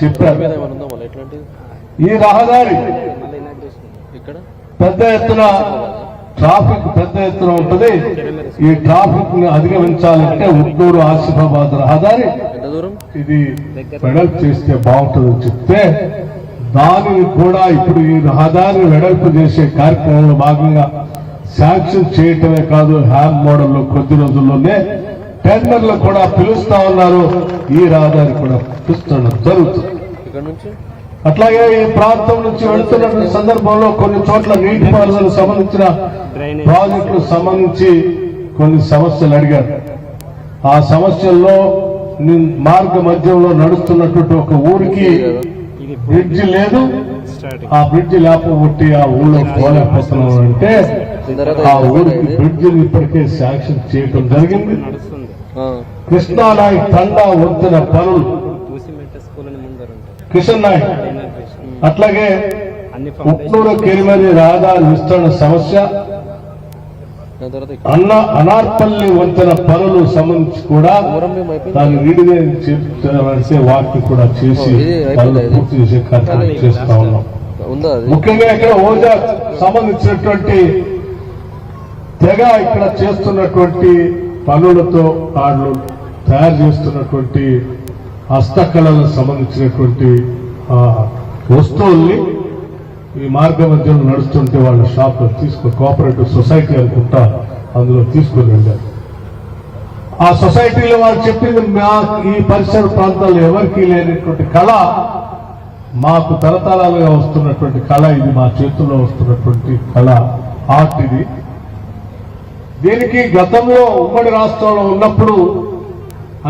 చెప్పారు. ఈ రహదారి పెద్ద ఎత్తున ట్రాఫిక్ పెద్ద ఎత్తున ఉంటుంది. ఈ ట్రాఫిక్ ని అధిగమించాలంటే ఉట్నూరు ఆసిఫాబాద్ రహదారి ఇది వెడల్పు చేస్తే బాగుంటుందని చెప్తే దానిని కూడా ఇప్పుడు ఈ రహదారిని వెడల్పు చేసే కార్యక్రమంలో భాగంగా శాంక్షన్ చేయటమే కాదు, హ్యామ్ మోడల్లో కొద్ది రోజుల్లోనే టెండర్లు కూడా పిలుస్తా ఉన్నారు. ఈ రహదారి కూడా పిలుస్తడం జరుగుతుంది. అట్లాగే ఈ ప్రాంతం నుంచి వెళ్తున్న సందర్భంలో కొన్ని చోట్ల నీటిపారుదలకు సంబంధించిన ప్రాజెక్టులకు సంబంధించి కొన్ని సమస్యలు అడిగారు. ఆ సమస్యల్లో మార్గ మధ్యంలో నడుస్తున్నటువంటి ఒక ఊరికి బ్రిడ్జి లేదు. ఆ బ్రిడ్జి లేకపోతే ఆ ఊళ్ళో పోలేకపోతున్నాం అంటే ఆ ఊరికి బ్రిడ్జిని ఇప్పటికే శాంక్షన్ చేయడం జరిగింది. కృష్ణానాయక్ తండా వంతెన పనులు కిషన్ నాయక్, అట్లాగే ఉట్నూరు కెరిమరి రహదారి విస్తరణ సమస్య, అనార్పల్లి వంతెన పనులు సంబంధించి కూడా దాన్ని రీడిజైన్ చేసే వాటిని కూడా చేసి పనులు పూర్తి చేసే కార్యక్రమం చేస్తా ఉన్నాం. ముఖ్యంగా ఇక్కడ ఓజా సంబంధించినటువంటి తెగ ఇక్కడ చేస్తున్నటువంటి పనులతో వాళ్ళు తయారు చేస్తున్నటువంటి హస్తకళలకు సంబంధించినటువంటి వస్తువుల్ని ఈ మార్గ మధ్యలో నడుస్తుంటే వాళ్ళ షాప్ లో కోఆపరేటివ్ సొసైటీ అనుకుంటా అందులో తీసుకుని వెళ్ళారు. ఆ సొసైటీలో వాళ్ళు చెప్పింది ఈ పరిసర ప్రాంతాల్లో ఎవరికీ లేనటువంటి కళ మాకు తరతరాలుగా వస్తున్నటువంటి కళ, ఇది మా చేతుల్లో వస్తున్నటువంటి కళ, ఆర్ట్ ఇది. దీనికి గతంలో ఉమ్మడి రాష్ట్రంలో ఉన్నప్పుడు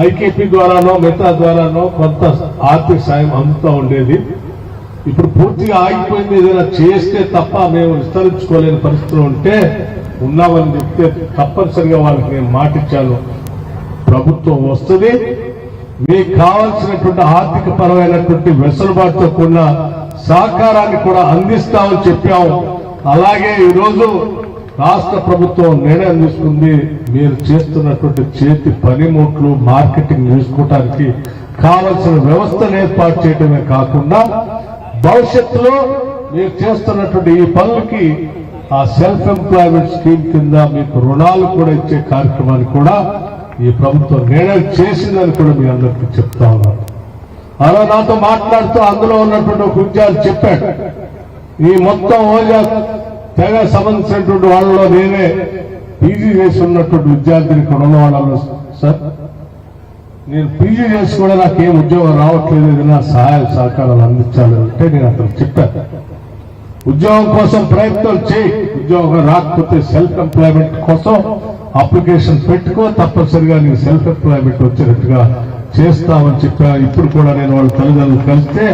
ఐకేపీ ద్వారానో మెటా ద్వారానో కొంత ఆర్థిక సాయం అందుతూ ఉండేది. ఇప్పుడు పూర్తిగా ఆగిపోయింది. ఏదైనా చేస్తే తప్ప మేము విస్తరించుకోలేని పరిస్థితిలో ఉంటే ఉన్నామని చెప్తే తప్పనిసరిగా వాళ్ళకి నేను మాటిచ్చాను, ప్రభుత్వం వస్తుంది, మీకు కావాల్సినటువంటి ఆర్థిక పరమైనటువంటి వెసులుబాటుతో కూడిన సహకారాన్ని కూడా అందిస్తామని చెప్పాము. అలాగే ఈరోజు రాష్ట్ర ప్రభుత్వం నిర్ణయం తీసుకుంది, మీరు చేస్తున్నటువంటి చేతి పనిముట్లు మార్కెటింగ్ చేసుకోవడానికి కావలసిన వ్యవస్థను ఏర్పాటు చేయడమే కాకుండా భవిష్యత్తులో మీరు చేస్తున్నటువంటి ఈ పనులకి ఆ సెల్ఫ్ ఎంప్లాయ్మెంట్ స్కీమ్ కింద మీకు రుణాలు కూడా ఇచ్చే కార్యక్రమాన్ని కూడా ఈ ప్రభుత్వం నిర్ణయం చేసిందని కూడా మీ అందరికీ చెప్తా ఉన్నారు. అలా నాతో మాట్లాడుతూ అందులో ఉన్నటువంటి ఒక ఉద్యోగి చెప్పాడు, ఈ మొత్తం ఓజా తెగ సంబంధించినటువంటి వాళ్ళలో నేనే పీజీ చేసి ఉన్నటువంటి విద్యార్థిని ఇక్కడ ఉన్న వాళ్ళలో, సార్ నేను పీజీ చేసి కూడా నాకేం ఉద్యోగం రావట్లేదు, ఏదైనా సహాయ సహకారాలు అందించాలి అంటే నేను అక్కడ చెప్పాను, ఉద్యోగం కోసం ప్రయత్నాలు చేయి, ఉద్యోగం రాకపోతే సెల్ఫ్ ఎంప్లాయ్మెంట్ కోసం అప్లికేషన్ పెట్టుకో, తప్పనిసరిగా నీకు సెల్ఫ్ ఎంప్లాయ్మెంట్ వచ్చేటట్టుగా చేస్తామని చెప్పా. ఇప్పుడు కూడా నేను వాళ్ళ తల్లిదండ్రులు కలిస్తే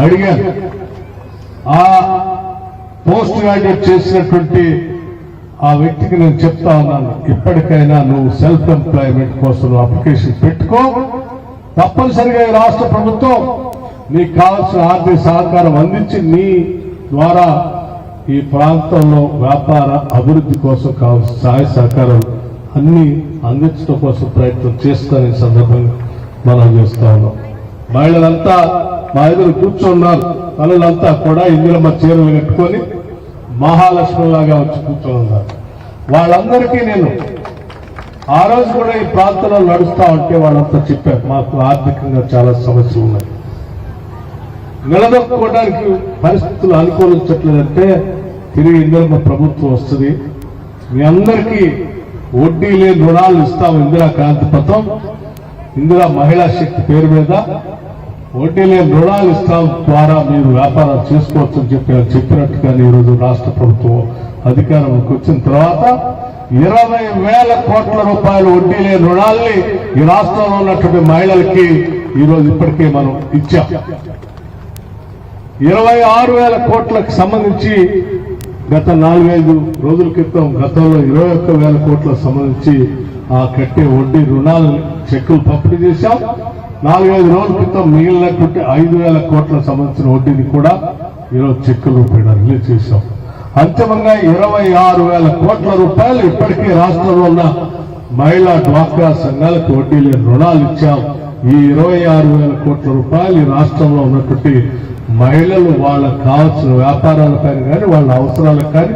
అడిగాను, ఆ పోస్ట్ గ్రాడ్యుయేట్ చేసినటువంటి ఆ వ్యక్తికి నేను చెప్తా ఉన్నాను, ఇప్పటికైనా నువ్వు సెల్ఫ్ ఎంప్లాయ్మెంట్ కోసం అప్లికేషన్ పెట్టుకో, తప్పనిసరిగా ఈ రాష్ట్ర ప్రభుత్వం నీకు కావాల్సిన ఆర్థిక సహకారం అందించి నీ ద్వారా ఈ ప్రాంతంలో వ్యాపార అభివృద్ధి కోసం కావాల్సిన సహాయ సహకారం అన్ని అందించడం కోసం ప్రయత్నం చేస్తానని సందర్భంగా మనం చేస్తా ఉన్నాం. మహిళలంతా మా ఎదురు కూర్చున్నారు, తల్లులంతా కూడా ఇందులో మా చీరలు కట్టుకొని మహాలక్ష్మిలాగా వచ్చి కూర్చొని ఉన్నారు. వాళ్ళందరికీ నేను ఆ రోజు కూడా ఈ ప్రాంతంలో నడుస్తా ఉంటే వాళ్ళంతా చెప్పారు, మాకు ఆర్థికంగా చాలా సమస్యలు ఉన్నాయి, నిలదొక్కుకోవడానికి పరిస్థితులు అనుకూలించట్లేదంటే తిరిగి ఇందులో ప్రభుత్వం వస్తుంది, మీ అందరికీ వడ్డీ లేని రుణాలు ఇస్తాము, ఇందిరా క్రాంతి పథకం, ఇందిరా మహిళా శక్తి పేరు మీద వడ్డీ లేని రుణాలు ఇస్తాం, ద్వారా మీరు వ్యాపారం చేసుకోవచ్చు అని చెప్పినట్టుగా ఈరోజు రాష్ట్ర ప్రభుత్వం అధికారంలోకి వచ్చిన తర్వాత 20,000 కోట్ల రూపాయలు వడ్డీ లేని రుణాల్ని ఈ రాష్ట్రంలో ఉన్నటువంటి మహిళలకి ఈరోజు ఇప్పటికే మనం ఇచ్చాం. 26,000 కోట్లకు సంబంధించి గత 4-5 రోజుల క్రితం గతంలో 21,000 కోట్లకు సంబంధించి ఆ కట్టే వడ్డీ రుణాలు చెక్కులు పంపిణీ చేశాం. 4-5 రోజుల క్రితం మిగిలినటువంటి 5,000 కోట్లకు సంబంధించిన వడ్డీని కూడా ఈరోజు చెక్కుల రూపాయలు రిలీజ్ చేశాం. అంతిమంగా 26,000 కోట్ల రూపాయలు ఇప్పటికే రాష్ట్రంలో ఉన్న మహిళా డ్వాక్రా సంఘాలకు వడ్డీ లేని రుణాలు ఇచ్చాం. ఈ 26,000 కోట్ల రూపాయలు ఈ రాష్ట్రంలో ఉన్నటువంటి మహిళలు వాళ్ళకు కావాల్సిన వ్యాపారాలకని కానీ వాళ్ళ అవసరాలకు కానీ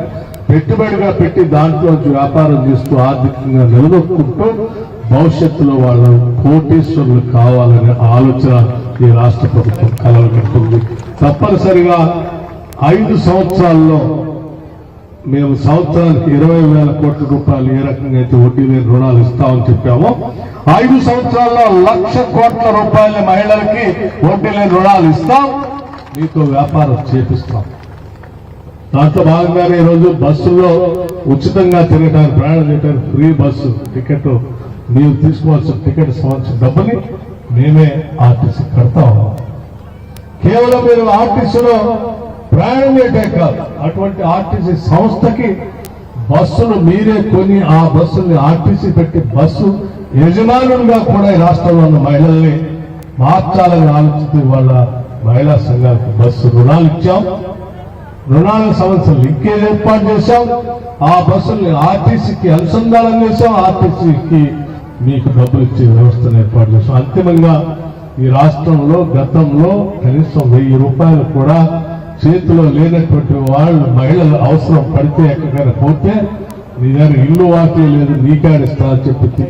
పెట్టుబడిగా పెట్టి దాంట్లో వ్యాపారం చేస్తూ ఆర్థికంగా నిలదొక్కుంటూ భవిష్యత్తులో వాళ్ళు కోటీశ్వరులు కావాలనే ఆలోచన ఈ రాష్ట్ర ప్రభుత్వం కలగలుగుతుంది. తప్పనిసరిగా 5 సంవత్సరాల్లో మేము సంవత్సరానికి 20,000 కోట్ల రూపాయలు ఏ రకంగా అయితే వడ్డీ లేని రుణాలు ఇస్తామని చెప్పామో 5 సంవత్సరాల్లో 1,00,000 కోట్ల రూపాయల మహిళలకి వడ్డీ లేని రుణాలు ఇస్తాం, మీతో వ్యాపారం చేపిస్తాం. దాంట్లో భాగంగానే ఈరోజు బస్సుల్లో ఉచితంగా తిరగడానికి ప్రయాణం చేయడానికి ఫ్రీ బస్సు టికెట్ మీరు తీసుకోవాల్సిన టికెట్ సంబంధించిన డబ్బుని మేమే ఆర్టీసీ కడతాం. కేవలం మీరు ఆర్టీసీలో ప్రయాణం చేయటే కాదు, అటువంటి ఆర్టీసీ సంస్థకి బస్సులు మీరే కొని ఆ బస్సుల్ని ఆర్టీసీ పెట్టి బస్సు యజమానులుగా కూడా ఈ రాష్ట్రంలో ఉన్న మహిళల్ని మార్చాలని ఆలోచిస్తే వాళ్ళ మహిళా సంఘాలకు బస్సు రుణాలు ఇచ్చాం. రుణాల సమస్యలు లింకేజ్ ఏర్పాటు చేశాం. ఆ బస్సుల్ని ఆర్టీసీకి అనుసంధానం చేశాం. ఆర్టీసీకి మీకు డబ్బులు ఇచ్చే వ్యవస్థను ఏర్పాటు చేశాం. అంతిమంగా ఈ రాష్ట్రంలో గతంలో కనీసం 1,000 రూపాయలు కూడా చేతిలో లేనటువంటి వాళ్ళు మహిళలు అవసరం పడితే ఎక్కడికైనా పోతే నీ దగ్గర ఇల్లు వాకే లేదు నీకాడిస్తా అని చెప్పి